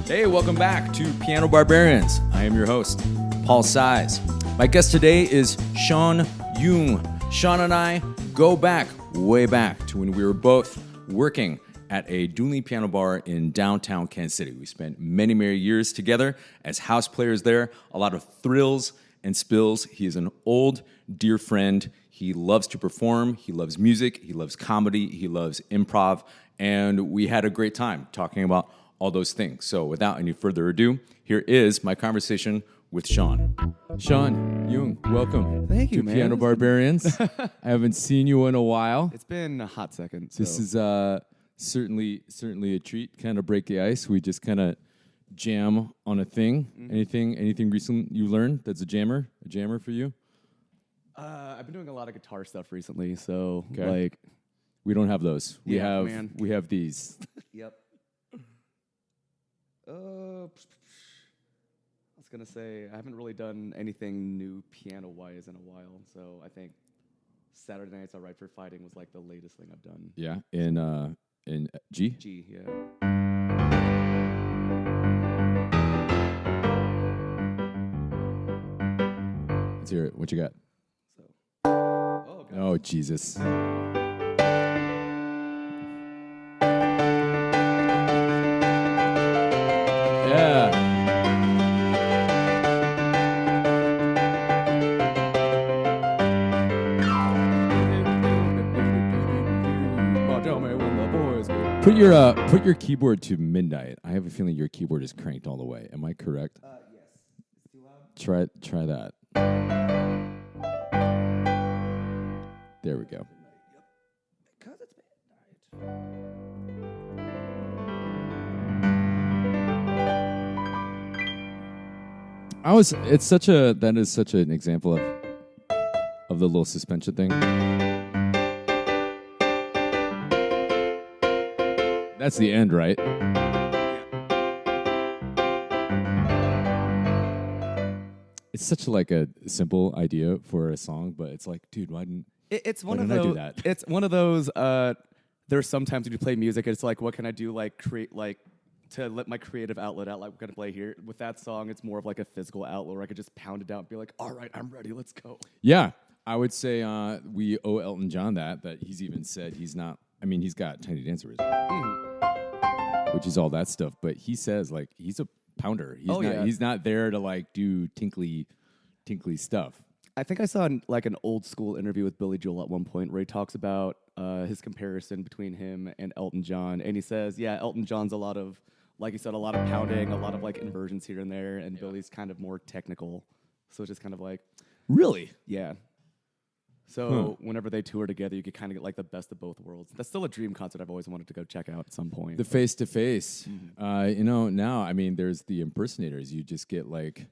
Hey, welcome back to Piano Barbarians. I am your host, Paul Seiz. My guest today is Sean Yeung. Sean and I go back, way back, to when we were both working at a Dueling piano bar in downtown Kansas City. We spent many, many years together as house players there, a lot of thrills and spills. He is an old, dear friend. He loves to perform. He loves music. He loves comedy. He loves improv. And we had a great time talking about all those things. So without any further ado, here is my conversation with Sean. Sean Yeung, welcome. Thank you, to man. Piano Barbarians. I haven't seen you in a while. It's been a hot second. So. This is certainly a treat. Kind of break the ice. We just kind of jam on a thing. Mm-hmm. Anything recent you learned that's a jammer for you? I've been doing a lot of guitar stuff recently, so like we don't have those. We have these. Yep. I was gonna say I haven't really done anything new piano-wise in a while, so I think Saturday Nights Alright for Fighting was like the latest thing I've done. Yeah, in G. G, yeah. Let's hear it. What you got? Oh, Jesus. Yeah. Put your keyboard to midnight. I have a feeling your keyboard is cranked all the way. Am I correct? Yes. It's too loud? Try that. There we go. Because it's midnight. That is such an example of the little suspension thing. That's the end, right? It's such like a simple idea for a song, but it's like, dude, why didn't I do that? It's one of those. There's sometimes when you play music, it's like, what can I do? Like create, like to let my creative outlet out. Like we're gonna play here with that song. It's more of like a physical outlet where I could just pound it out and be like, all right, I'm ready. Let's go. Yeah, I would say we owe Elton John that he's even said he's not. I mean, he's got Tiny Dancer, which is all that stuff. But he says like he's a pounder. He's not there to like do tinkly stuff. I think I saw like an old school interview with Billy Joel at one point where he talks about his comparison between him and Elton John, and he says, yeah, Elton John's a lot of, like you said, a lot of pounding, a lot of like inversions here and there, and Billy's kind of more technical. So it's just kind of like, really, yeah. So whenever they tour together, you could kind of get like the best of both worlds. That's still a dream concert I've always wanted to go check out at some point. The face-to-face. Now, I mean, there's the impersonators. You just get like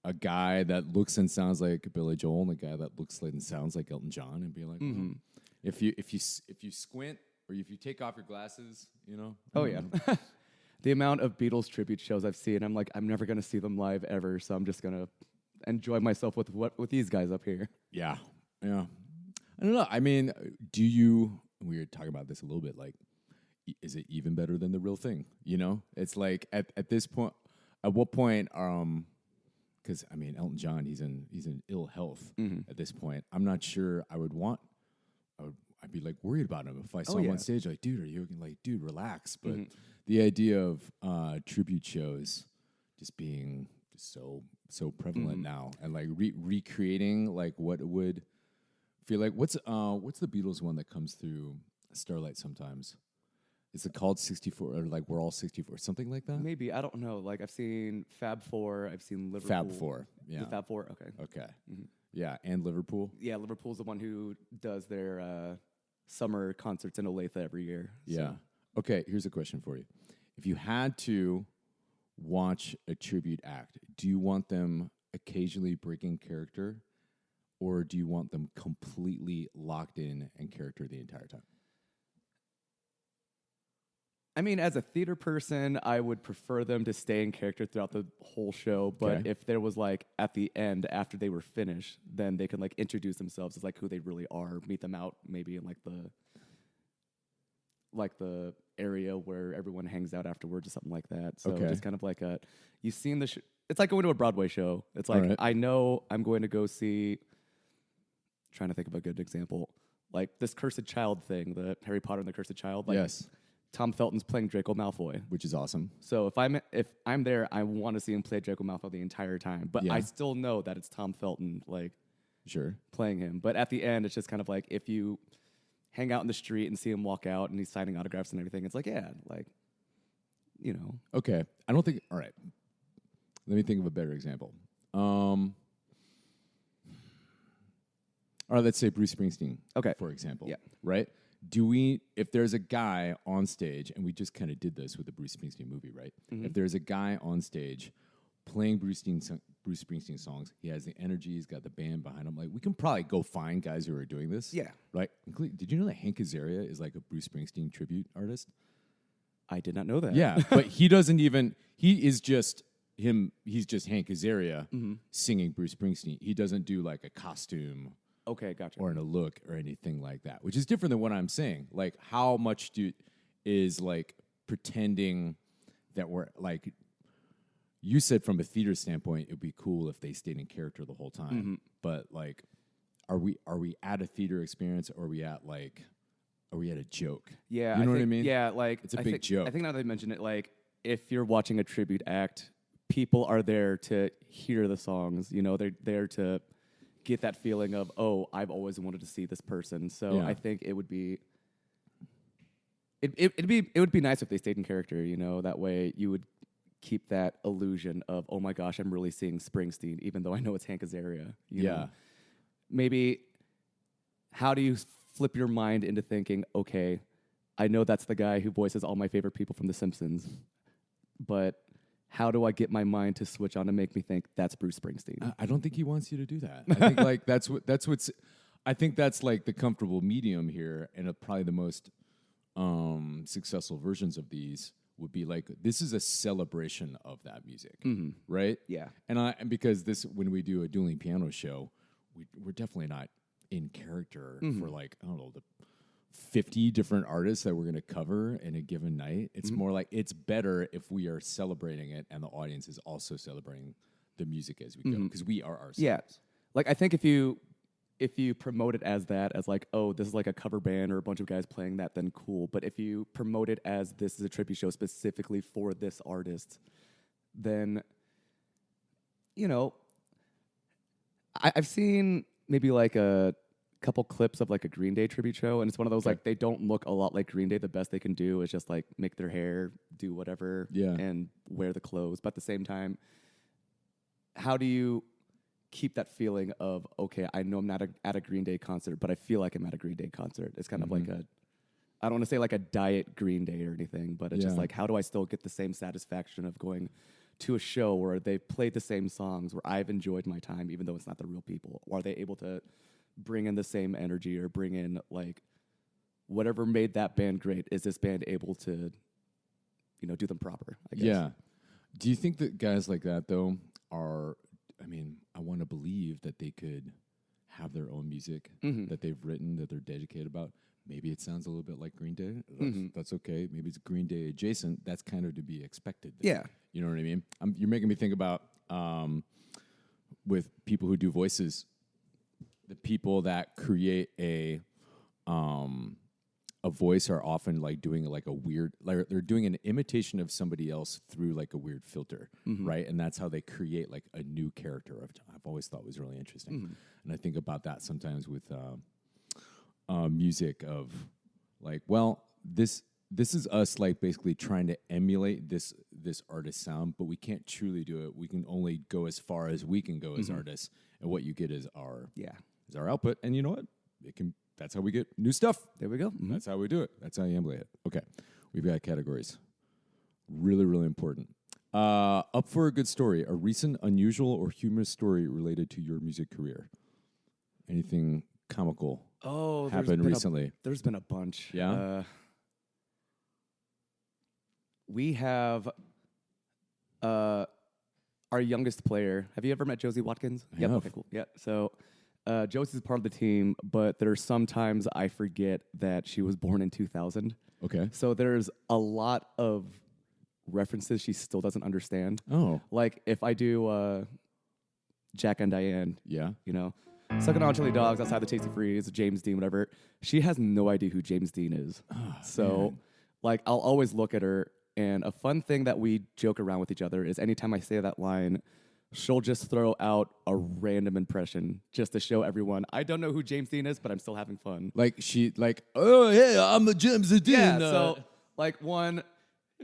a guy that looks and sounds like Billy Joel and a guy that looks like and sounds like Elton John, and be like, if you squint or if you take off your glasses, Oh, yeah. The amount of Beatles tribute shows I've seen, I'm like, I'm never going to see them live ever, so I'm just going to enjoy myself with these guys up here. Yeah. Yeah. I don't know. I mean, we were talking about this a little bit, like, is it even better than the real thing? It's like at this point, at what point, because I mean, Elton John, he's in ill health at this point. I'm not sure I'd be like worried about him if I saw him on stage, like, dude, dude, relax. But the idea of tribute shows just being so prevalent now, and like recreating like what it would feel like. What's the Beatles one that comes through Starlight sometimes? Is it called 64 or like We're All 64, something like that? Maybe, I don't know. Like I've seen Fab Four, I've seen Liverpool. Fab Four, yeah. Fab Four, okay. Yeah, and Liverpool. Yeah, Liverpool's the one who does their summer concerts in Olathe every year. Yeah. Okay, here's a question for you. If you had to watch a tribute act, do you want them occasionally breaking character, or do you want them completely locked in character the entire time? I mean, as a theater person, I would prefer them to stay in character throughout the whole show. But if there was like at the end, after they were finished, then they can like introduce themselves as like who they really are, meet them out maybe in like the area where everyone hangs out afterwards or something like that. So Okay. just kind of like you've seen it's like going to a Broadway show. It's like, All right. I know I'm going to go see, trying to think of a good example, like this Cursed Child thing, the Harry Potter and the Cursed Child. Like, Yes, Tom Felton's playing Draco Malfoy. which is awesome. So if I'm there, I want to see him play Draco Malfoy the entire time. But Yeah. I still know that it's Tom Felton like Sure. playing him. But at the end, it's just kind of like if you hang out in the street and see him walk out and he's signing autographs and everything, it's like, yeah, like, you know. Okay. I don't think. All right. Let me think of a better example. All right. Let's say Bruce Springsteen. Okay. For example. Yeah. Right. If there's a guy on stage, and we just kind of did this with the Bruce Springsteen movie, right? Mm-hmm. If there's a guy on stage playing Bruce Springsteen songs, he has the energy, he's got the band behind him. Like, we can probably go find guys who are doing this. Yeah. Right. Did you know that Hank Azaria is like a Bruce Springsteen tribute artist? I did not know that. Yeah, but he doesn't even. He is just him. He's just Hank Azaria singing Bruce Springsteen. He doesn't do like a costume Okay, gotcha. or in a look or anything like that, which is different than what I'm saying. Like, how much is like pretending that we're like. You said from a theater standpoint, it'd be cool if they stayed in character the whole time. But like, are we at a theater experience, or are we at a joke? Yeah, You know what I mean? Yeah, like It's a I big think, joke. I think now that they mention it, like if you're watching a tribute act, people are there to hear the songs. You know, they're there to get that feeling of, oh, I've always wanted to see this person. So Yeah. I think it would be. It would be nice if they stayed in character. You know, that way you would keep that illusion of, oh my gosh, I'm really seeing Springsteen, even though I know it's Hank Azaria. You know? Maybe how do you flip your mind into thinking, okay, I know that's the guy who voices all my favorite people from The Simpsons, but how do I get my mind to switch on to make me think that's Bruce Springsteen? I don't think he wants you to do that. I think like that's what's. I think that's like the comfortable medium here, and probably the most successful versions of these would be like, this is a celebration of that music, right? Yeah. And because when we do a dueling piano show, we're definitely not in character for like, I don't know, the 50 different artists that we're going to cover in a given night. It's more like, it's better if we are celebrating it and the audience is also celebrating the music as we go, because we are ourselves. Yeah. Like, I think if you promote it as that, as like, oh, this is like a cover band or a bunch of guys playing that, then cool. But if you promote it as this is a tribute show specifically for this artist, then, you know, I've seen maybe like a couple clips of like a Green Day tribute show, and it's one of those like, they don't look a lot like Green Day. The best they can do is just like make their hair, do whatever, and wear the clothes. But at the same time, how do you keep that feeling of, okay, I know I'm not at a Green Day concert, but I feel like I'm at a Green Day concert? It's kind of like I don't want to say like a diet Green Day or anything, but it's just like, how do I still get the same satisfaction of going to a show where they played the same songs, where I've enjoyed my time, even though it's not the real people? Or are they able to bring in the same energy or bring in like whatever made that band great? Is this band able to, you know, do them proper, I guess? Yeah. Do you think that guys like that, though, I want to believe that they could have their own music that they've written, that they're dedicated about. Maybe it sounds a little bit like Green Day. That's okay. Maybe it's Green Day adjacent. That's kind of to be expected. Yeah. You know what I mean? You're making me think about with people who do voices, the people that create a voice are often like doing like a weird, like they're doing an imitation of somebody else through like a weird filter, right? And that's how they create like a new character. I've always thought was really interesting, and I think about that sometimes with music of like, well, this is us like basically trying to emulate this artist's sound, but we can't truly do it. We can only go as far as we can go as artists, and what you get is our output. And you know what? That's how we get new stuff. There we go. That's how we do it. That's how you emulate it. Okay. We've got categories. Really, really important. Up for a good story. A recent unusual or humorous story related to your music career. Anything comical happened recently? There's been a bunch. Yeah? We have our youngest player. Have you ever met Josie Watkins? Yep. Okay, cool. Yeah. So Josie's part of the team, but there's sometimes I forget that she was born in 2000. Okay. So there's a lot of references she still doesn't understand. Oh. Like if I do Jack and Diane, Yeah. you know, sucking on chili dogs outside the Tasty Freeze, James Dean, whatever. She has no idea who James Dean is. So, like, I'll always look at her. And a fun thing that we joke around with each other is anytime I say that line, she'll just throw out a random impression just to show everyone I don't know who James Dean is, but I'm still having fun. Like oh hey, I'm a James Dean. Yeah. So, like, one,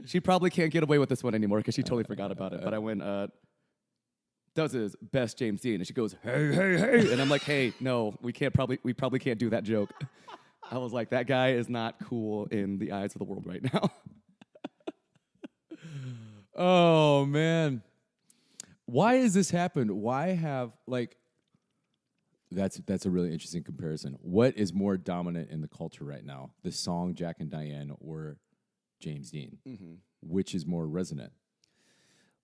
she probably can't get away with this one anymore because she totally forgot about it. But I went, does his best James Dean, and she goes, hey, and I'm like, hey, no, we probably can't do that joke. I was like, that guy is not cool in the eyes of the world right now. Oh man, why has this happened? Why have like that's a really interesting comparison. What is more dominant in the culture right now, the song Jack and Diane or James Dean? Mm-hmm. Which is more resonant?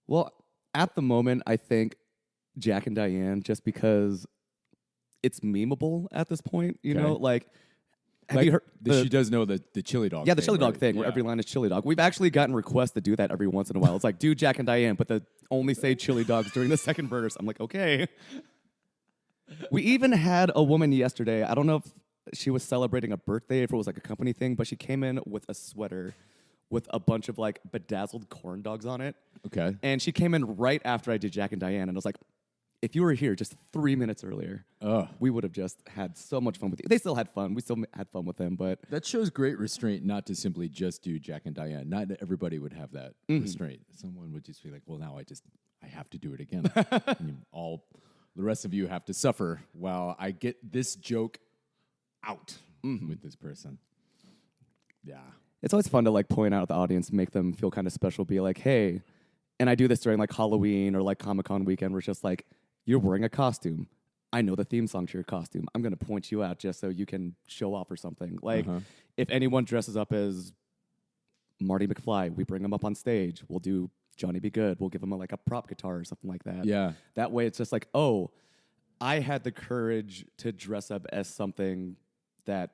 Well, at the moment, I think Jack and Diane, just because it's memeable at this point, you know, like. Have you heard she does know the chili dog? Yeah, the chili dog right? thing, where every line is chili dog. We've actually gotten requests to do that every once in a while. It's like, do Jack and Diane, but they only say chili dogs during the second verse. I'm like, okay. We even had a woman yesterday. I don't know if she was celebrating a birthday, if it was like a company thing, but she came in with a sweater with a bunch of like bedazzled corn dogs on it. Okay. And she came in right after I did Jack and Diane, and I was like, if you were here just 3 minutes earlier, we would have just had so much fun with you. They still had fun. We still had fun with them, but that shows great restraint not to simply just do Jack and Diane. Not everybody would have that restraint. Someone would just be like, well, now I have to do it again. And all the rest of you have to suffer while I get this joke out with this person. Yeah. It's always fun to like point out the audience, make them feel kind of special, be like, hey, and I do this during like Halloween or like Comic-Con weekend where it's just like, you're wearing a costume. I know the theme song to your costume. I'm going to point you out just so you can show off or something. Like, if anyone dresses up as Marty McFly, we bring him up on stage. We'll do Johnny Be Good. We'll give him like a prop guitar or something like that. Yeah. That way it's just like, oh, I had the courage to dress up as something that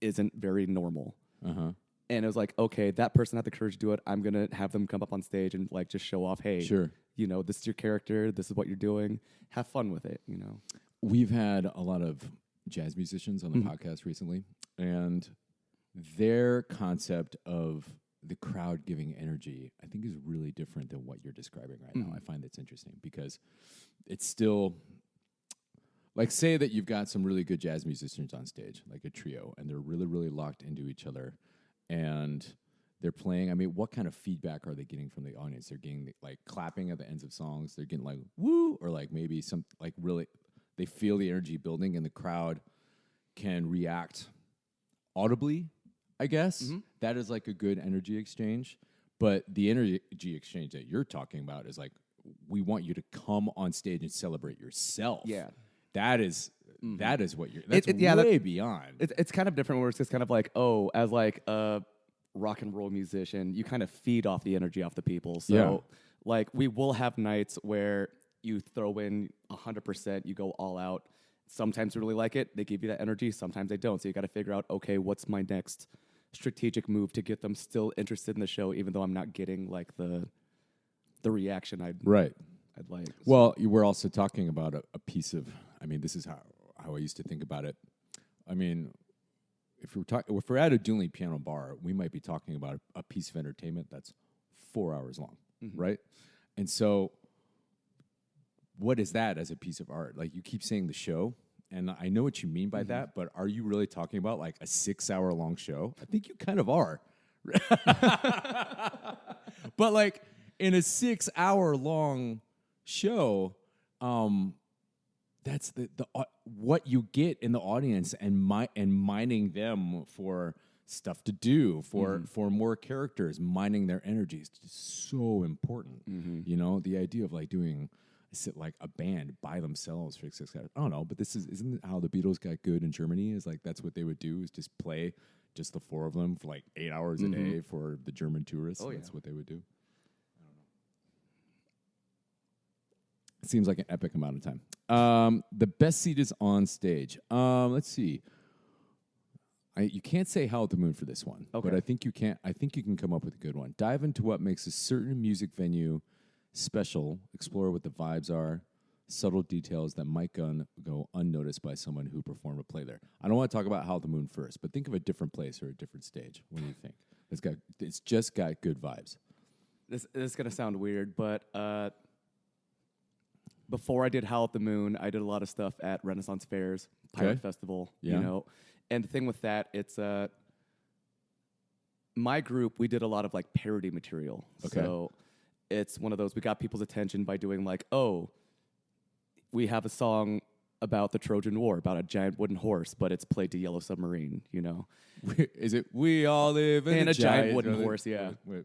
isn't very normal. And it was like, okay, that person had the courage to do it. I'm going to have them come up on stage and like just show off, hey, you know, this is your character. This is what you're doing. Have fun with it, you know. We've had a lot of jazz musicians on the podcast recently, and their concept of the crowd giving energy, I think, is really different than what you're describing right now. I find that's interesting because it's still, like, say that you've got some really good jazz musicians on stage, like a trio, and they're really, really locked into each other. And they're playing. I mean, what kind of feedback are they getting from the audience? They're getting like clapping at the ends of songs. They're getting like woo, or like maybe some like really they feel the energy building, and the crowd can react audibly. I guess that is like a good energy exchange. But the energy exchange that you're talking about is like, we want you to come on stage and celebrate yourself. Yeah, that is what you're. That's way beyond. It's kind of different where it's just kind of like, oh, as like a rock and roll musician, you kind of feed off the energy off the people. So like we will have nights where you throw in 100%, you go all out. Sometimes you really like it, they give you that energy. Sometimes they don't. So you got to figure out, okay, what's my next strategic move to get them still interested in the show, even though I'm not getting like the reaction I'd like. Well, we're also talking about a piece of. I mean, this is how I used to think about it. I mean, if we're at a Dueling piano bar, we might be talking about a piece of entertainment that's 4 hours long, right? And so, what is that as a piece of art? Like, you keep saying the show, and I know what you mean by that, but are you really talking about like a 6 hour long show? I think you kind of are. But like in a 6 hour long show, that's the what you get in the audience, and mining them for stuff to do, for more characters, mining their energy is just so important. You know, the idea of like doing like a band by themselves for 6 hours. I don't know, but isn't it how the Beatles got good in Germany? Is like that's what they would do, is just play just the four of them for like 8 hours a day for the German tourists. That's what they would do. It seems like an epic amount of time. The best seat is on stage. Let's see. You can't say Howl at the Moon for this one, Okay. but I think you can. I think you can come up with a good one. Dive into what makes a certain music venue special. Explore what the vibes are, subtle details that might go unnoticed by someone who performed a play there. I don't want to talk about Howl at the Moon first, but think of a different place or a different stage. What do you think? It's just got good vibes. This is gonna sound weird, but before I did Howl at the Moon, I did a lot of stuff at Renaissance Fairs, Pirate Festival. Yeah. You know, and the thing with that, it's my group. We did a lot of like parody material. Okay. So it's one of those. We got people's attention by doing like, oh, we have a song about the Trojan War, about a giant wooden horse, but it's played to Yellow Submarine. You know, Is it We All Live in a giant wooden horse? Yeah. Wait.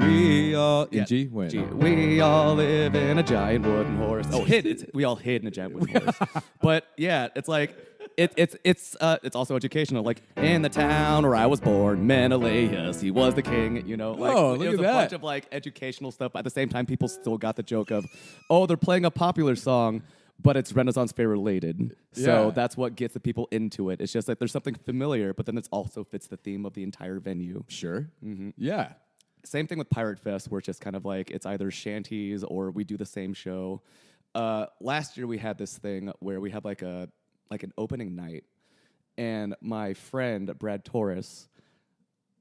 We all in Yeah, G. Wait. G. No. We all live in a giant wooden horse. Oh, we all hid in a giant wooden horse. But yeah, it's like it's also educational. Like in the town where I was born, Menelaus, he was the king. You know, like Oh, it look was at a that. bunch of like educational stuff. But at the same time, people still got the joke of, oh, they're playing a popular song, but it's Renaissance Fair related. So Yeah. that's what gets the people into it. It's just like there's something familiar, but then it also fits the theme of the entire venue. Sure. Yeah. Same thing with Pirate Fest, where it's just kind of like it's either shanties or we do the same show. Last year we had this thing where we had like an opening night, and my friend Brad Torres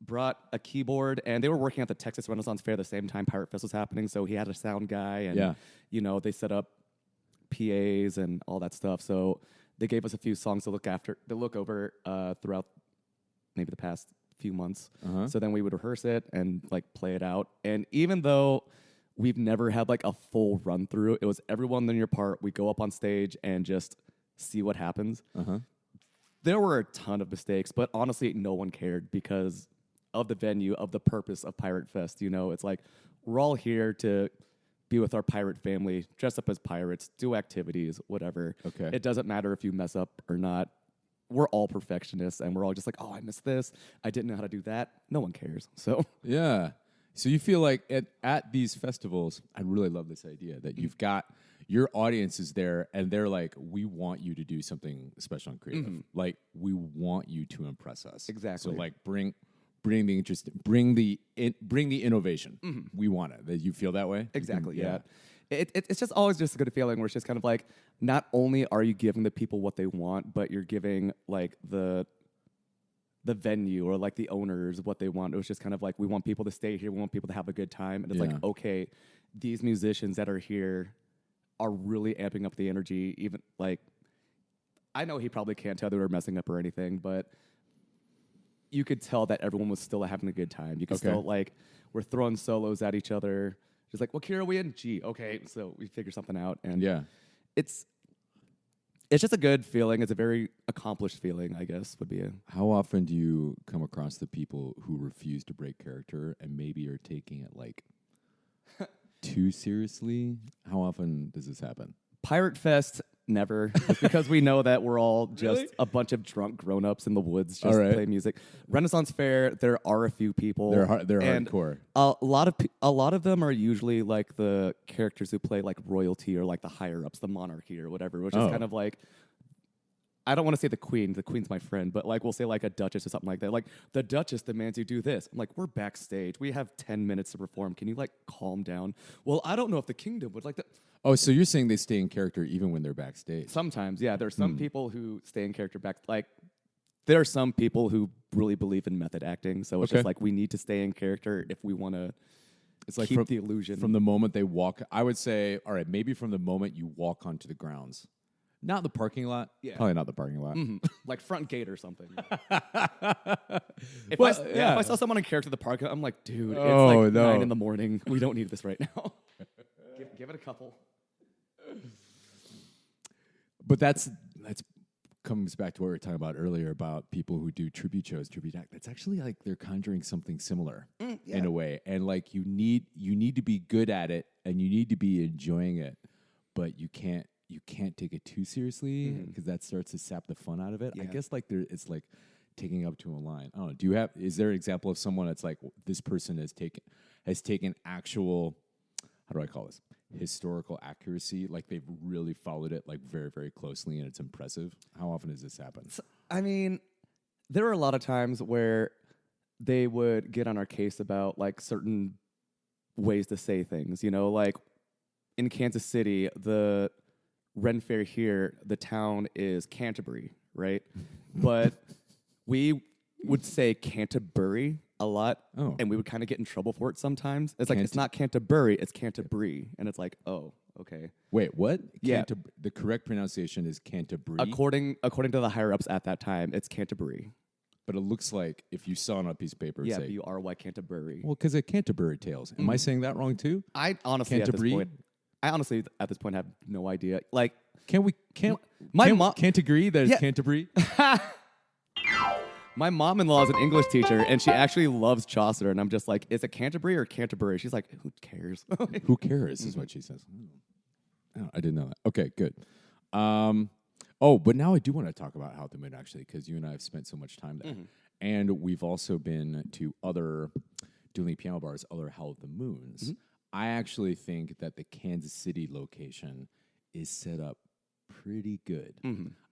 brought a keyboard, and they were working at the Texas Renaissance Fair the same time Pirate Fest was happening. So he had a sound guy, and you know they set up PAs and all that stuff. So they gave us a few songs to look over throughout maybe the past few months. So then we would rehearse it and like play it out. And even though we've never had like a full run through, it was everyone in your part. We go up on stage and just see what happens. There were a ton of mistakes, but honestly, no one cared because of the venue, of the purpose of Pirate Fest. You know, it's like we're all here to be with our pirate family, dress up as pirates, do activities, whatever. Okay. It doesn't matter if you mess up or not. We're all perfectionists, and we're all just like, oh, I missed this. I didn't know how to do that. No one cares. So Yeah. So you feel like at these festivals, I really love this idea that you've got your audience is there and they're like, we want you to do something special and creative. Like we want you to impress us. Exactly. So like bring the interest, bring the innovation. We want it. That you feel that way? exactly, yeah. It's just always just a good feeling where it's just kind of like, not only are you giving the people what they want, but you're giving like the venue or like the owners what they want. It was just kind of like, we want people to stay here. We want people to have a good time. And it's like, okay, these musicians that are here are really amping up the energy. Even like, I know he probably can't tell they were messing up or anything, but you could tell that everyone was still having a good time. You could still like, we're throwing solos at each other. Just like, what key are we in? G. Okay, so we figure something out. And it's just a good feeling. It's a very accomplished feeling, I guess, would be a... How often do you come across the people who refuse to break character and maybe are taking it like too seriously? How often does this happen? Pirate Fest, never. Just because we know that we're all just a bunch of drunk grown-ups in the woods just play music. Renaissance Fair, there are a few people. They're and hardcore. A lot of them are usually like the characters who play like royalty or like the higher-ups, the monarchy or whatever, which is kind of like, I don't want to say the queen. The queen's my friend, but like we'll say like a duchess or something like that. Like the duchess demands you do this. I'm like, we're backstage. We have 10 minutes to perform. Can you like calm down? Well, I don't know if the kingdom would like that. Oh, so you're saying they stay in character even when they're backstage? Sometimes, yeah. There are some people who stay in character like there are some people who really believe in method acting. So it's just like we need to stay in character if we want to It's like keep the illusion. From the moment they walk, I would say, all right, maybe from the moment you walk onto the grounds. Not the parking lot. Yeah. Probably not the parking lot. like front gate or something. Well, If I saw someone in character at the park, I'm like, dude, it's Oh, like no. 9 in the morning. We don't need this right now. give it a couple. But that's comes back to what we were talking about earlier about people who do tribute shows, tribute act. That's actually like they're conjuring something similar in a way. And like you need to be good at it and you need to be enjoying it, but you can't take it too seriously because that starts to sap the fun out of it. I guess like it's like taking up to a line. I don't know. Is there an example of someone that's like this person has taken actual, how do I call this? Historical accuracy, like they've really followed it like very, very closely and it's impressive. How often does this happen? I mean, there were a lot of times where they would get on our case about like certain ways to say things, you know, like in Kansas City, the Ren Fair here, the town is Canterbury, right? But we would say Canterbury a lot, and we would kind of get in trouble for it sometimes. It's like, it's not Canterbury, it's Canterbury. And it's like, oh, okay. Wait, what? Yeah. The correct pronunciation is Canterbury. According to the higher-ups at that time, it's Canterbury. But it looks like if you saw it on a piece of paper, Yeah, say, B-U-R-Y, Canterbury. well, because of Canterbury Tales. Am I saying that wrong too? I honestly at this point have no idea. Like, My mom can't agree that it's Canterbury. my mom-in-law is an English teacher, and she actually loves Chaucer. And I'm just like, is it Canterbury or Canterbury? She's like, who cares? Who cares is what she says. Oh, I didn't know that. Okay, good. But now I do want to talk about How the Moon, actually, because you and I have spent so much time there. And we've also been to other Dueling piano bars, other How the Moons. I actually think that the Kansas City location is set up pretty good.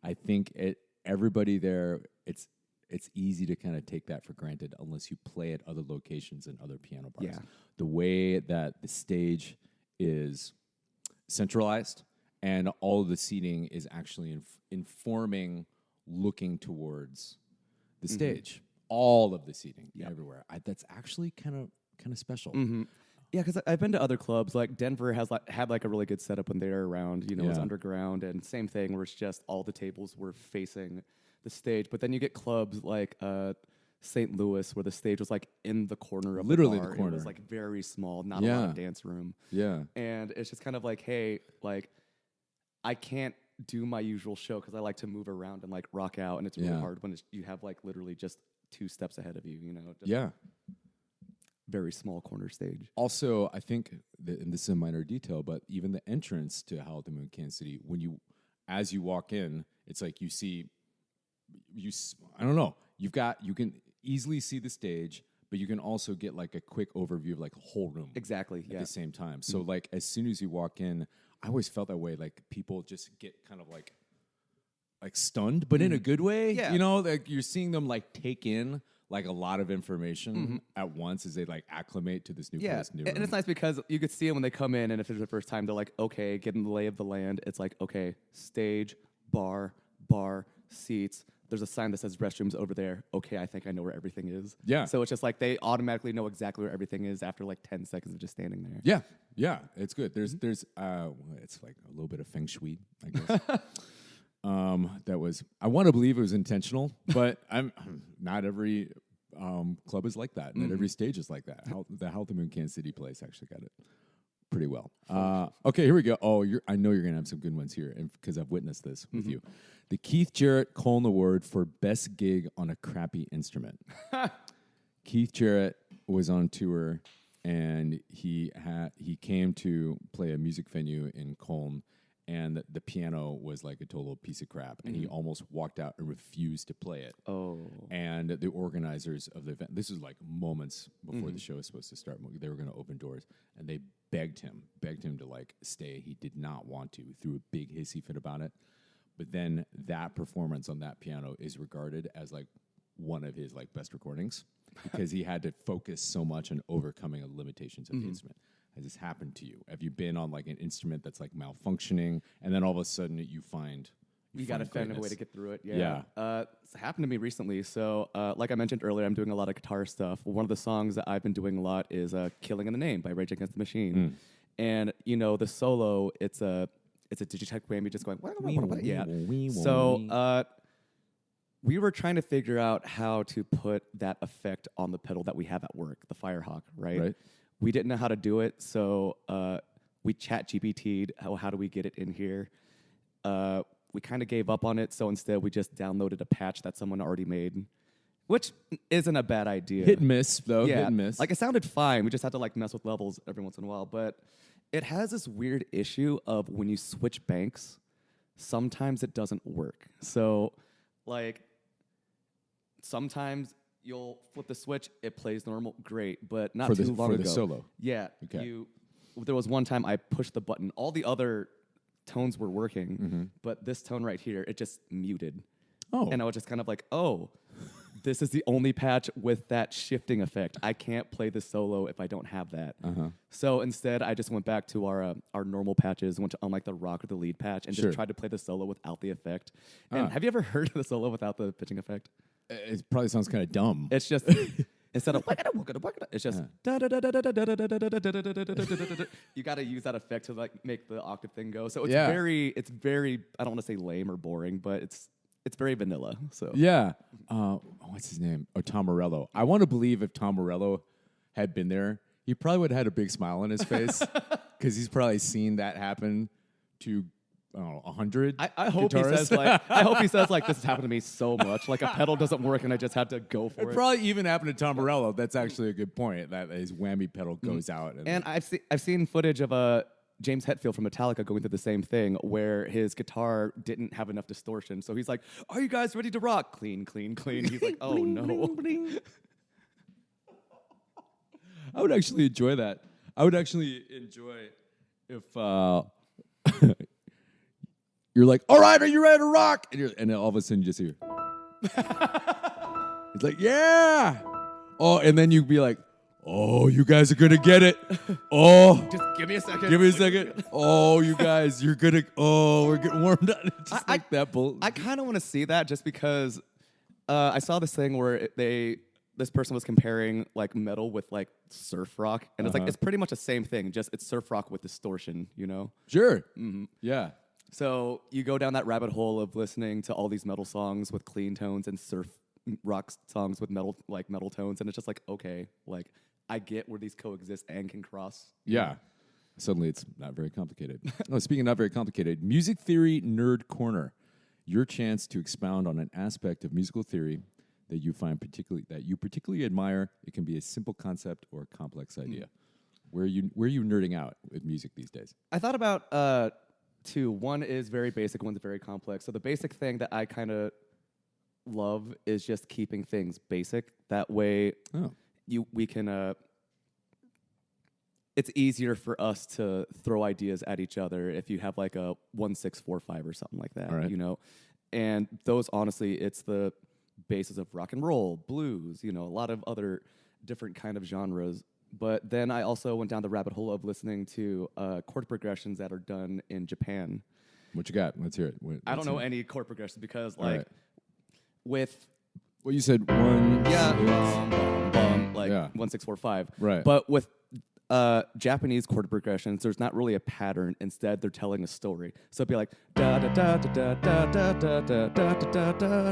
I think everybody there, it's easy to kind of take that for granted unless you play at other locations and other piano bars. Yeah. The way that the stage is centralized and all of the seating is actually informing, looking towards the stage. All of the seating everywhere. That's actually kind of special. Yeah, because I've been to other clubs. Like Denver had a really good setup when they were around. You know, it's underground, and same thing where it's just all the tables were facing the stage. But then you get clubs like St. Louis, where the stage was like in the corner of literally the bar. The corner. It was like very small, not a lot of dance room. Yeah, and it's just kind of like, hey, like I can't do my usual show because I like to move around and like rock out, and it's really hard when you have like literally just 2 steps ahead of you. You know, very small corner stage. Also, I think and this is a minor detail, but even the entrance to How the Moon Kansas City, as you walk in, it's like I don't know. You can easily see the stage, but you can also get like a quick overview of like a whole room. Exactly. At the same time. So like as soon as you walk in, I always felt that way. Like people just get kind of like stunned, but in a good way. Yeah. You know, like you're seeing them like take in like a lot of information at once as they like acclimate to this new place. And it's nice because you could see them when they come in, and if it's the first time, they're like, okay, getting the lay of the land. It's like, okay, stage, bar, seats. There's a sign that says restrooms over there. Okay, I think I know where everything is. Yeah. So it's just like they automatically know exactly where everything is after like 10 seconds of just standing there. Yeah, it's good. There's it's like a little bit of feng shui, I guess. I want to believe it was intentional, but not every club is like that. Not every stage is like that. The How the Moon Kansas City place actually got it pretty well. Okay, here we go. Oh, I know you're gonna have some good ones here, because I've witnessed this with you. The Keith Jarrett Colin Award for Best Gig on a Crappy Instrument. Keith Jarrett was on tour, and he came to play a music venue in Colne, and the piano was like a total piece of crap, and he almost walked out and refused to play it. Oh. And the organizers of the event, this was like moments before the show was supposed to start, they were going to open doors, and they begged him to like stay. He did not want to. He threw a big hissy fit about it. But then that performance on that piano is regarded as like one of his like best recordings, because he had to focus so much on overcoming the limitations of the instrument. Has this happened to you? Have you been on like an instrument that's like malfunctioning, and then all of a sudden you find you got to find a way to get through it? Yeah. It's happened to me recently. So, like I mentioned earlier, I'm doing a lot of guitar stuff. One of the songs that I've been doing a lot is "Killing in the Name" by Rage Against the Machine. And you know, the solo, it's a digitech whammy, just going yeah. So we were trying to figure out how to put that effect on the pedal that we have at work, the Firehawk, right? We didn't know how to do it, so we chat GPT'd how do we get it in here. We kind of gave up on it, so instead we just downloaded a patch that someone already made, which isn't a bad idea. Hit and miss, though. Yeah. Hit and miss. Like, it sounded fine. We just had to like mess with levels every once in a while, but it has this weird issue of when you switch banks, sometimes it doesn't work. So, like, sometimes you'll flip the switch, it plays normal, great, but not too long ago. For the solo. Yeah. Okay. There was one time I pushed the button. All the other tones were working, but this tone right here, it just muted. Oh. And I was just kind of like, oh, this is the only patch with that shifting effect. I can't play the solo if I don't have that. So instead, I just went back to our normal patches, went to on like the rock or the lead patch, and just tried to play the solo without the effect. And have you ever heard the solo without the pitching effect? It probably sounds kind of dumb. It's just instead of it's just you got to use that effect to like make the octave thing go. So it's very I don't want to say lame or boring, but it's very vanilla. So yeah. What's his name? Oh, Tom Morello. I want to believe if Tom Morello had been there, he probably would have had a big smile on his face because he's probably seen that happen to 100. I hope he says like I hope he says like this has happened to me so much. Like a pedal doesn't work and I just had to go for it. It probably even happened to Tom Morello. That's actually a good point. That his whammy pedal goes out. And I've seen footage of James Hetfield from Metallica going through the same thing where his guitar didn't have enough distortion. So he's like, "Are you guys ready to rock? Clean, clean, clean." He's like, "Oh bling, no." Bling, bling. I would actually enjoy that. I would actually enjoy if you're like, "All right, are you ready to rock?" And then all of a sudden you just hear. It's like, "Yeah." Oh, and then you'd be like, "Oh, you guys are gonna get it. Oh, Just give me a second. give me a second. Oh, you guys, you're gonna. Oh, we're getting warmed up." Just like that bull. I kind of want to see that just because I saw this thing where this person was comparing like metal with like surf rock, and it's like it's pretty much the same thing, just it's surf rock with distortion, you know? Sure. Mm-hmm. Yeah. So you go down that rabbit hole of listening to all these metal songs with clean tones and surf rock songs with metal tones, and it's just like, okay, like I get where these coexist and can cross. Yeah. Suddenly it's not very complicated. Speaking of not very complicated, Music Theory Nerd Corner. Your chance to expound on an aspect of musical theory that you particularly admire. It can be a simple concept or a complex idea. Where are you nerding out with music these days? I thought about two. One is very basic, one's very complex. So the basic thing that I kind of love is just keeping things basic. That way we can it's easier for us to throw ideas at each other if you have like a 1-6-4-5 or something like that, right. you know. And those honestly, it's the basis of rock and roll, blues, you know, a lot of other different kind of genres. But then I also went down the rabbit hole of listening to chord progressions that are done in Japan. What you got? Let's hear it. I don't know any chord progressions because like with well, you said 1, bum, bum, bum, like 1-6-4-5. Right. But with Japanese chord progressions, there's not really a pattern. Instead, they're telling a story. So it'd be like da da da da da da da da da da da da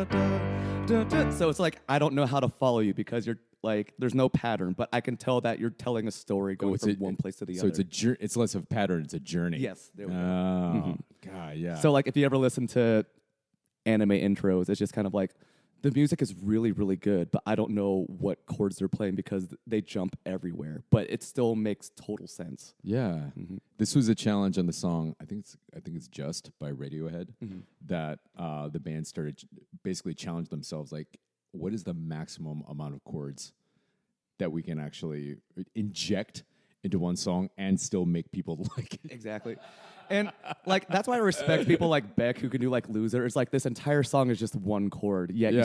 da. So it's like I don't know how to follow you because you're like there's no pattern, but I can tell that you're telling a story going from one place to the other. So it's less of a pattern; it's a journey. Yes. There we go. God, yeah. So like if you ever listen to anime intros, it's just kind of like the music is really, really good, but I don't know what chords they're playing because they jump everywhere. But it still makes total sense. Yeah, this was a challenge on the song. I think it's Just by Radiohead that the band started basically challenged themselves. Like, what is the maximum amount of chords that we can actually inject into one song and still make people like it? Exactly. And like that's why I respect people like Beck who can do like Loser. It's like this entire song is just one chord, yet you're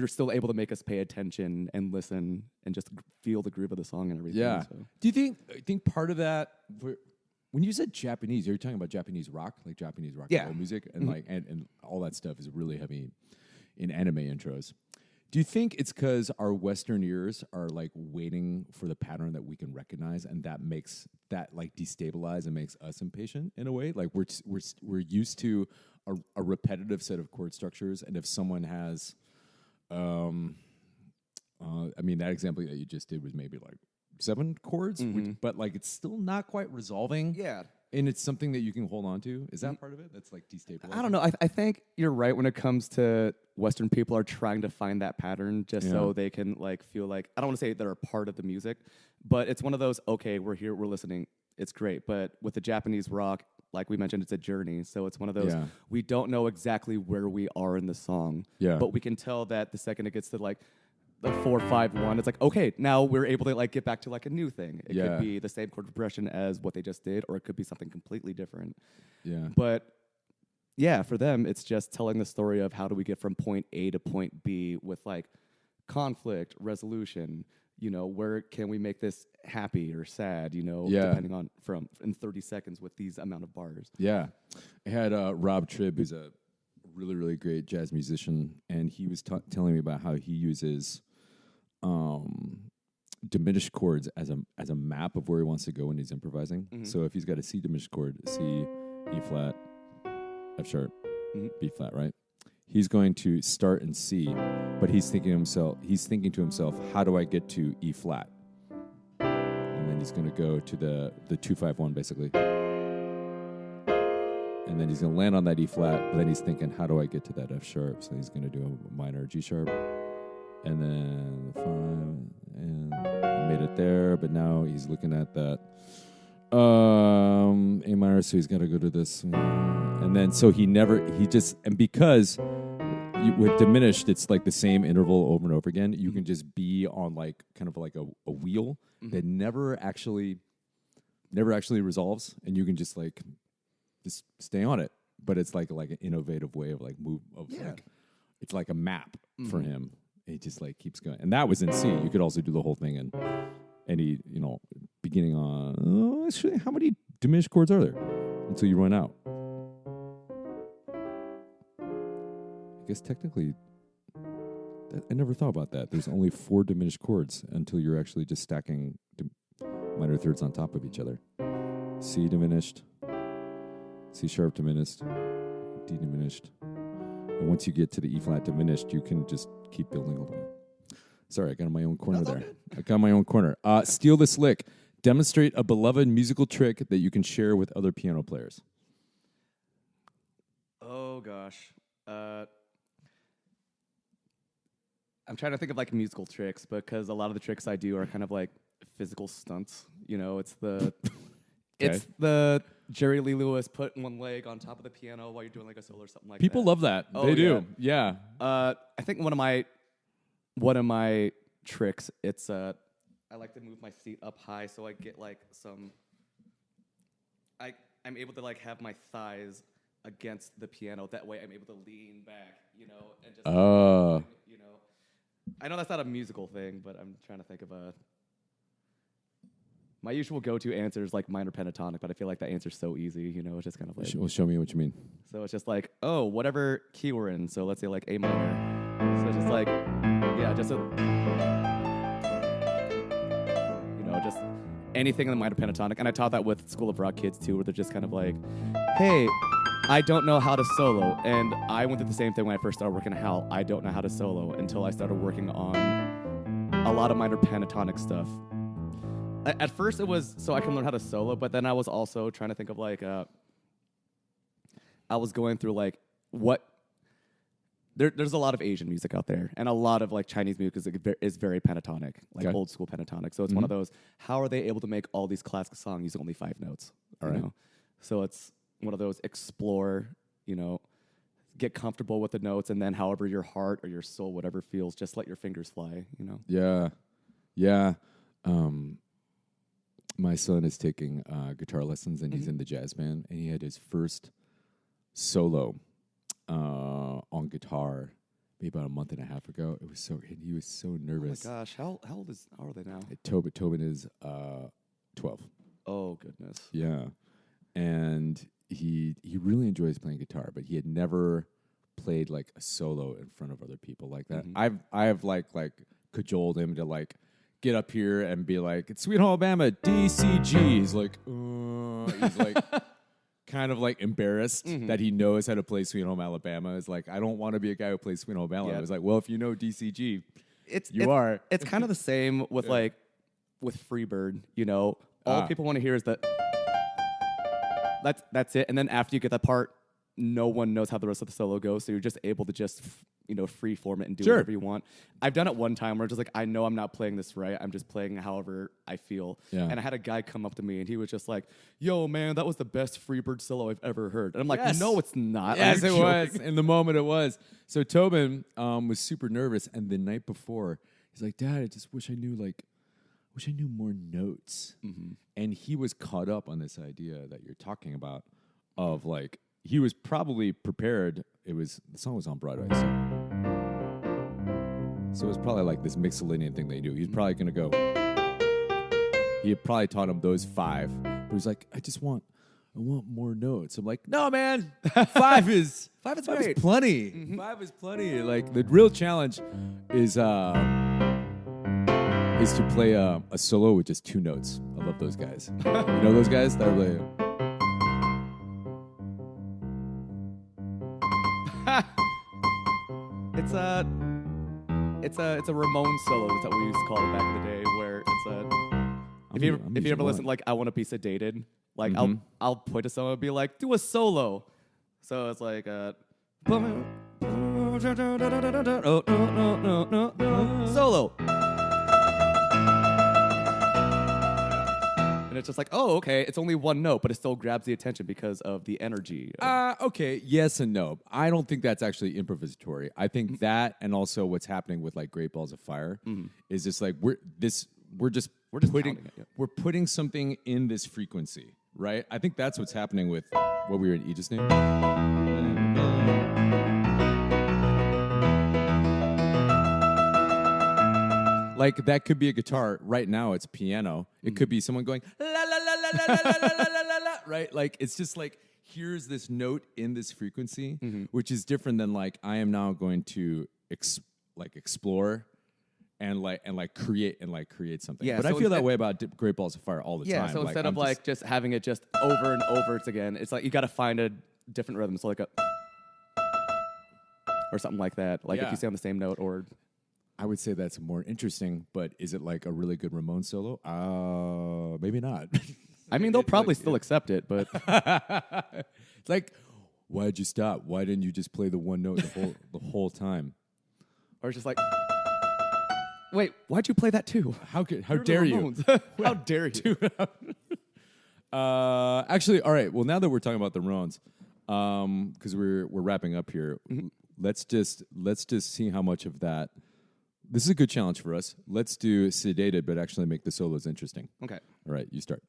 still able to make us pay attention and listen and just feel the groove of the song and everything. Yeah. So. Do you think part of that when you said Japanese, are you talking about Japanese rock, like Japanese rock and roll music, and like and all that stuff is really heavy in anime intros? Do you think it's because our Western ears are like waiting for the pattern that we can recognize, and that makes that like destabilize and makes us impatient in a way? Like we're used to a repetitive set of chord structures, and if someone has, I mean, that example that you just did was maybe like 7 chords, but like it's still not quite resolving. Yeah. And it's something that you can hold on to. Is that part of it? That's like destabilizing? I don't know. I think you're right when it comes to Western people are trying to find that pattern just so they can like feel like, I don't want to say they're a part of the music, but it's one of those, okay, we're here, we're listening. It's great. But with the Japanese rock, like we mentioned, it's a journey. So it's one of those, we don't know exactly where we are in the song, but we can tell that the second it gets to like the 4-5-1, it's like, okay, now we're able to like get back to like a new thing. It could be the same chord progression as what they just did, or it could be something completely different. Yeah. But yeah, for them, it's just telling the story of how do we get from point A to point B with like conflict, resolution. Where can we make this happy or sad? Yeah. Depending on from in 30 seconds with these amount of bars. Yeah. I had Rob Tribb, who's a really, really great jazz musician, and he was telling me about how he uses diminished chords as a map of where he wants to go when he's improvising. Mhm. So if he's got a C diminished chord, C, E flat, F sharp, B flat, right? He's going to start in C, but he's thinking to himself, how do I get to E flat? And then he's going to go to the 2-5-1 basically. And then he's going to land on that E flat, but then he's thinking, how do I get to that F sharp? So he's going to do a minor G sharp, and then 5, and he made it there, but now he's looking at that A minor, so he's got to go to this, and then so and because with diminished, it's like the same interval over and over again. You can just be on like kind of like a wheel that never actually resolves, and you can just stay on it. But it's like an innovative way of like move of like it's like a map for him. It just like keeps going, and that was in C. You could also do the whole thing in any beginning on. Actually, how many diminished chords are there until you run out? I guess technically, I never thought about that. There's only 4 diminished chords until you're actually just stacking minor thirds on top of each other. C diminished, C sharp diminished, D diminished. And once you get to the E flat diminished, you can just keep building all the way. Sorry, I got in my own corner there. I got my own corner. Steal this lick. Demonstrate a beloved musical trick that you can share with other piano players. Oh, gosh. I'm trying to think of like musical tricks because a lot of the tricks I do are kind of like physical stunts. It's the it's the Jerry Lee Lewis putting one leg on top of the piano while you're doing like a solo or something like People that. love that. Oh, they do. Yeah. I think one of my tricks, it's I like to move my seat up high so I get like I'm able to like have my thighs against the piano. That way I'm able to lean back, and just I know that's not a musical thing, but I'm trying to think of my usual go-to answer is like minor pentatonic, but I feel like that answer's so easy, it's just kind of like... Well, show me what you mean. So it's just like, whatever key we're in, so let's say like A minor. So it's just like, just anything in the minor pentatonic. And I taught that with School of Rock kids too, where they're just kind of like, hey, I don't know how to solo. And I went through the same thing when I first started working at Hal. I don't know how to solo until I started working on a lot of minor pentatonic stuff. At first it was so I can learn how to solo, but then I was also trying to think of like, I was going through like there's a lot of Asian music out there, and a lot of like Chinese music is very pentatonic, like old school pentatonic. So it's one of those, how are they able to make all these classic songs using only 5 notes? All right. So it's one of those explore, get comfortable with the notes, and then however your heart or your soul, whatever feels, just let your fingers fly, Yeah. Yeah. My son is taking guitar lessons, and he's in the jazz band, and he had his first solo on guitar maybe about a month and a half ago. He was so nervous. Oh my gosh, how are they now? Tobin is 12. Oh goodness. Yeah. And he really enjoys playing guitar, but he had never played like a solo in front of other people like that. I have like cajoled him to like get up here and be like, it's Sweet Home Alabama, DCG. He's like kind of like embarrassed that he knows how to play Sweet Home Alabama. It's like, I don't want to be a guy who plays Sweet Home Alabama. Yeah. I was like, well, if you know DCG, It's kind of the same with like with Freebird, all people want to hear is that that's it. And then after you get that part, no one knows how the rest of the solo goes. So you're just able to just, free form it and do whatever you want. I've done it one time where just like, I know I'm not playing this right. I'm just playing however I feel. Yeah. And I had a guy come up to me and he was just like, yo, man, that was the best Freebird solo I've ever heard. And I'm like, no, it's not. Yes, it was. In the moment it was. So Tobin was super nervous. And the night before, he's like, Dad, I just wish I knew more notes. And he was caught up on this idea that you're talking about of like, he was probably prepared. The song was on Broadway, so it was probably like this Mixolydian thing they do. He's probably gonna go. He had probably taught him those 5, but he was like, I want more notes. I'm like, no, man, 5 is great. plenty. 5 is plenty. Like the real challenge is to play a solo with just 2 notes. I love those guys. You know those guys that are like. It's a Ramon solo. That's what we used to call it back in the day. Where it's a if you ever listen to, like, I Want to Be Sedated, like I'll point to someone and be like, do a solo. So it's like solo. And it's just like, oh, okay, it's only 1 note, but it still grabs the attention because of the energy. Okay, yes and no. I don't think that's actually improvisatory. I think that, and also what's happening with like Great Balls of Fire, is just like we're just putting something in this frequency, right? I think that's what's happening with what we were in Aegis name. Like that could be a guitar. Right now it's piano. It could be someone going la la la la la la la la la la, right? Like it's just like here's this note in this frequency, which is different than like I am now going to explore and create something. Yeah, but so I feel that way about Great Balls of Fire all the time. Yeah, so instead of like just having it just over and over again, it's like you got to find a different rhythm. So like a or something like that. Like if you stay on the same note or. I would say that's more interesting, but is it like a really good Ramon solo? Maybe not. I mean, they'll probably still accept it, but it's like, why'd you stop? Why didn't you just play the 1 note the whole time? Or it's just like, wait, why'd you play that too? How dare you? How dare you? Actually, all right. Well, now that we're talking about the Ramones, because we're wrapping up here, let's just see how much of that. This is a good challenge for us. Let's do sedated, but actually make the solos interesting. Okay. All right, you start.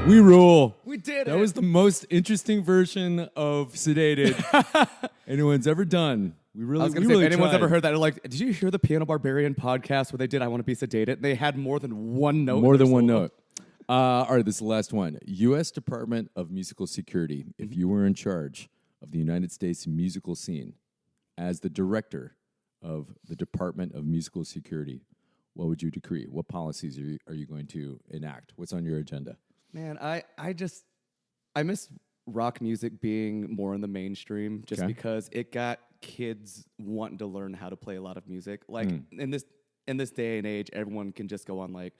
We rule. We did it. That was the most interesting version of sedated anyone's ever done. I was going to say, if anyone's ever heard that, like, did you hear the Piano Barbarian podcast where they did I Want to Be Sedated? They had more than 1 note. More than 1 note. All right, this is the last one. U.S. Department of Musical Security, if you were in charge of the United States musical scene as the director of the Department of Musical Security, what would you decree? What policies are you going to enact? What's on your agenda? Man, I miss rock music being more in the mainstream just because it got kids wanting to learn how to play a lot of music. Like in this day and age, everyone can just go on like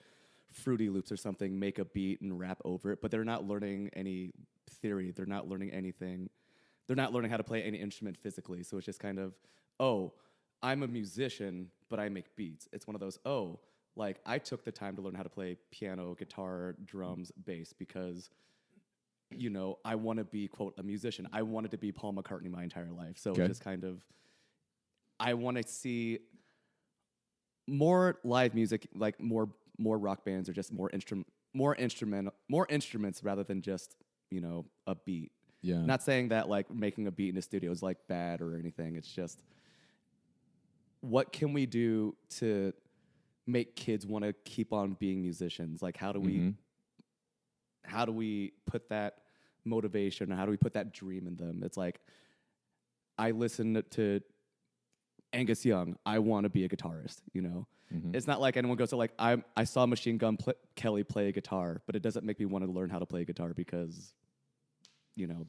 Fruity Loops or something, make a beat and rap over it, but they're not learning any theory. They're not learning anything. They're not learning how to play any instrument physically. So it's just kind of, oh, I'm a musician, but I make beats. It's one of those, oh, like I took the time to learn how to play piano, guitar, drums, bass because, you know, I want to be, quote, a musician. I wanted to be Paul McCartney my entire life. So it's just kind of, I want to see more live music, like more rock bands or just more instruments rather than just, you know, a beat. Yeah. Not saying that like making a beat in a studio is like bad or anything. It's just, what can we do to make kids want to keep on being musicians? Like how do we put that motivation, or how do we put that dream in them? It's like, I listen to Angus Young, I want to be a guitarist, you know? It's not like anyone goes to like, I saw Machine Gun Kelly play a guitar, but it doesn't make me want to learn how to play a guitar because, you know,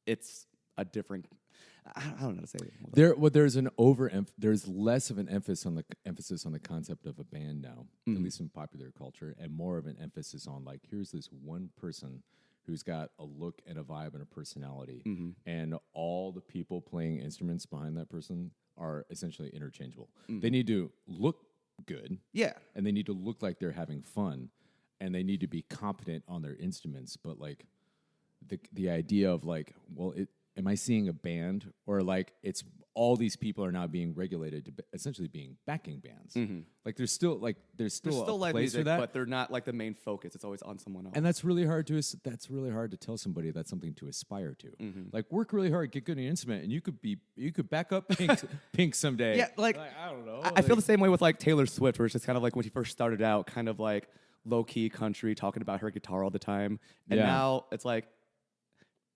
it's a different, I don't know how to say it. There's less of an emphasis on the concept of a band now, at least in popular culture, and more of an emphasis on like, here's this one person who's got a look and a vibe and a personality, and all the people playing instruments behind that person are essentially interchangeable. They need to look good, and they need to look like they're having fun, and they need to be competent on their instruments. But like the idea of like, well, am I seeing a band, or like it's all these people are now being regulated to essentially being backing bands? Like there's still a like place music, for that, but they're not like the main focus. It's always on someone else. and that's really hard to tell somebody that's something to aspire to. Like work really hard, get good on your instrument, and you could back up Pink someday. Yeah, like I don't know. I feel the same way with like Taylor Swift, where it's just kind of like when she first started out, kind of like low key country, talking about her guitar all the time, and now it's like,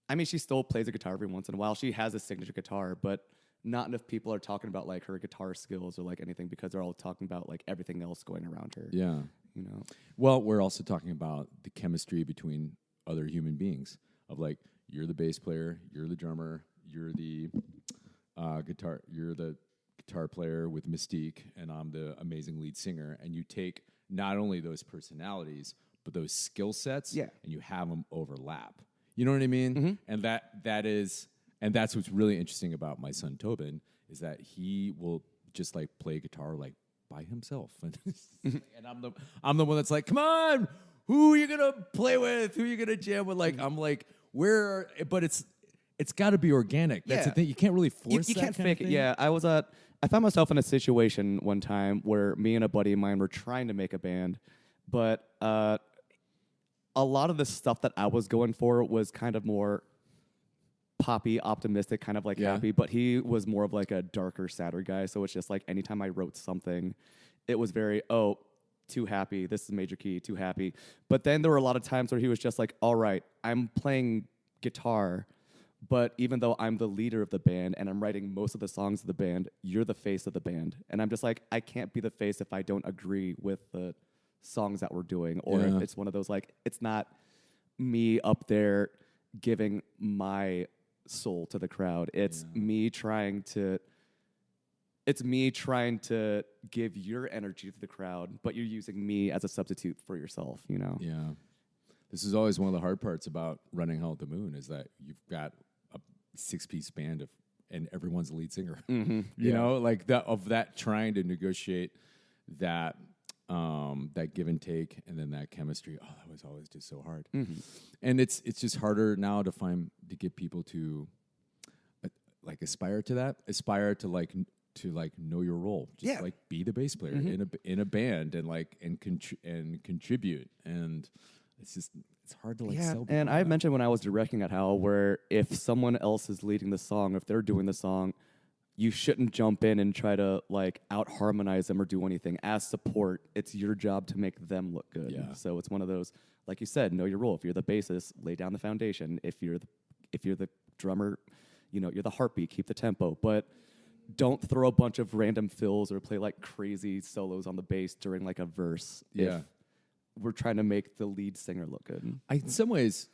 I mean, she still plays a guitar every once in a while. She has a signature guitar, but not enough people are talking about like her guitar skills or like anything, because they're all talking about like everything else going around her. Yeah. You know. Well, we're also talking about the chemistry between other human beings. Of like, you're the bass player, you're the drummer, you're the guitar player with Mystique, and I'm the amazing lead singer. And you take not only those personalities, but those skill sets, and you have them overlap. You know what I mean? And that's what's really interesting about my son Tobin, is that he will just like play guitar like by himself, and I'm the one that's like, come on, who are you gonna play with? Who are you gonna jam with? Like I'm like, but it's got to be organic. That's the thing. You can't really force. You can't that fake it. Yeah, I found myself in a situation one time where me and a buddy of mine were trying to make a band, but a lot of the stuff that I was going for was kind of more poppy, optimistic, kind of like happy, but he was more of like a darker, sadder guy. So it's just like anytime I wrote something, it was very, too happy. This is major key, too happy. But then there were a lot of times where he was just like, all right, I'm playing guitar, but even though I'm the leader of the band and I'm writing most of the songs of the band, you're the face of the band. And I'm just like, I can't be the face if I don't agree with the songs that we're doing, or if it's one of those like, it's not me up there giving my soul to the crowd. It's me trying to give your energy to the crowd, but you're using me as a substitute for yourself, you know? Yeah. This is always one of the hard parts about running Hell at the Moon, is that you've got a 6-piece band and everyone's a lead singer. You know, like that trying to negotiate that that give and take, and then that chemistry. Oh, that was always just so hard. And it's just harder now to get people to like aspire to know your role. Just like be the bass player in a band and contribute. And it's hard to sell. And I mentioned when I was directing at Hal, where if someone else is leading the song, if they're doing the song, you shouldn't jump in and try to like out harmonize them or do anything. As support, it's your job to make them look good. Yeah. So it's one of those, like you said, know your role. If you're the bassist, lay down the foundation. If you're the drummer, you know, you're the heartbeat, keep the tempo. But don't throw a bunch of random fills or play like crazy solos on the bass during like a verse. Yeah. If we're trying to make the lead singer look good. In some ways,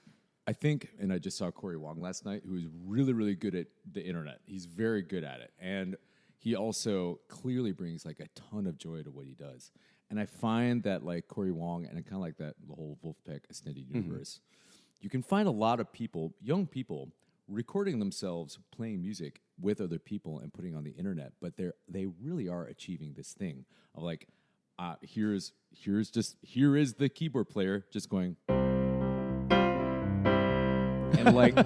I think, and I just saw Corey Wong last night, who is really, really good at the internet. He's very good at it. And he also clearly brings like a ton of joy to what he does. And I find that like Corey Wong, and kind of like that, the whole Wolfpack extended universe, you can find a lot of people, young people, recording themselves playing music with other people and putting on the internet. But they really are achieving this thing of like, here is the keyboard player just going, and like,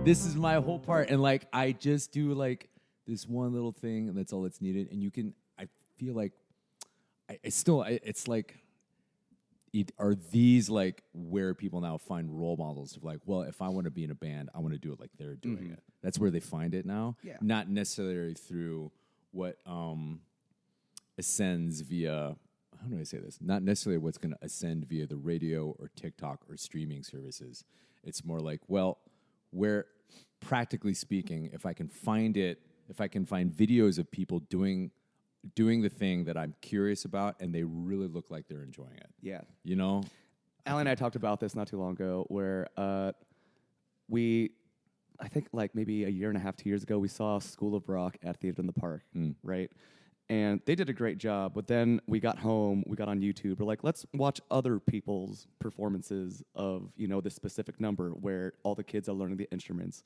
this is my whole part, and like I just do like this one little thing, and that's all that's needed. And I feel like it's like, are these like where people now find role models of like, well, if I want to be in a band, I want to do it like they're doing it. That's where they find it now. Yeah. Not necessarily through what ascends via, how do I say this? Not necessarily what's going to ascend via the radio or TikTok or streaming services. It's more like, well, where practically speaking, if I can find videos of people doing the thing that I'm curious about and they really look like they're enjoying it. Yeah. You know? Alan and I talked about this not too long ago where I think like maybe a year and a half, 2 years ago, we saw School of Rock at Theater in the Park, right? And they did a great job, but then we got home, we got on YouTube, we're like, let's watch other people's performances of, this specific number where all the kids are learning the instruments.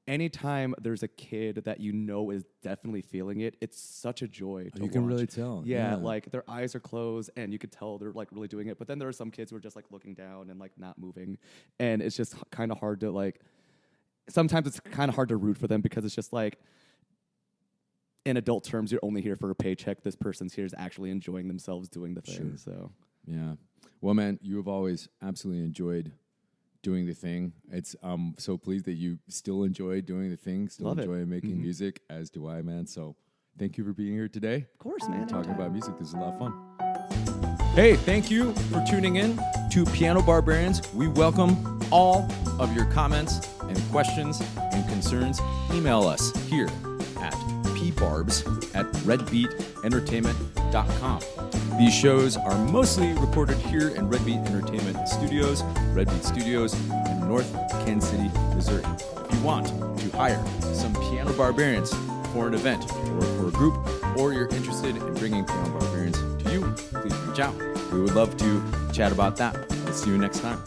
Anytime there's a kid that is definitely feeling it, it's such a joy to You can watch. really tell. Yeah, like their eyes are closed and you could tell they're like really doing it. But then there are some kids who are just like looking down and like not moving. And it's just kind of hard to like, sometimes it's kind of hard to root for them because it's just like, in adult terms, you're only here for a paycheck. This person's here is actually enjoying themselves doing the thing. Sure. So, yeah. Well, man, you have always absolutely enjoyed doing the thing. It's so pleased that you still enjoy doing the thing, still Love it. enjoy making music, as do I, man. So thank you for being here today. of course, man. Talking about music. This is a lot of fun. Hey, thank you for tuning in to Piano Barbarians. We welcome all of your comments and questions and concerns. Email us here at pbarbs@redbeatentertainment.com. These shows are mostly recorded here in Red Beat Entertainment Studios, Red Beat Studios in North Kansas City, Missouri. If you want to hire some Piano Barbarians for an event or for a group, or you're interested in bringing Piano Barbarians to you, please reach out. We would love to chat about that. Let's see you next time.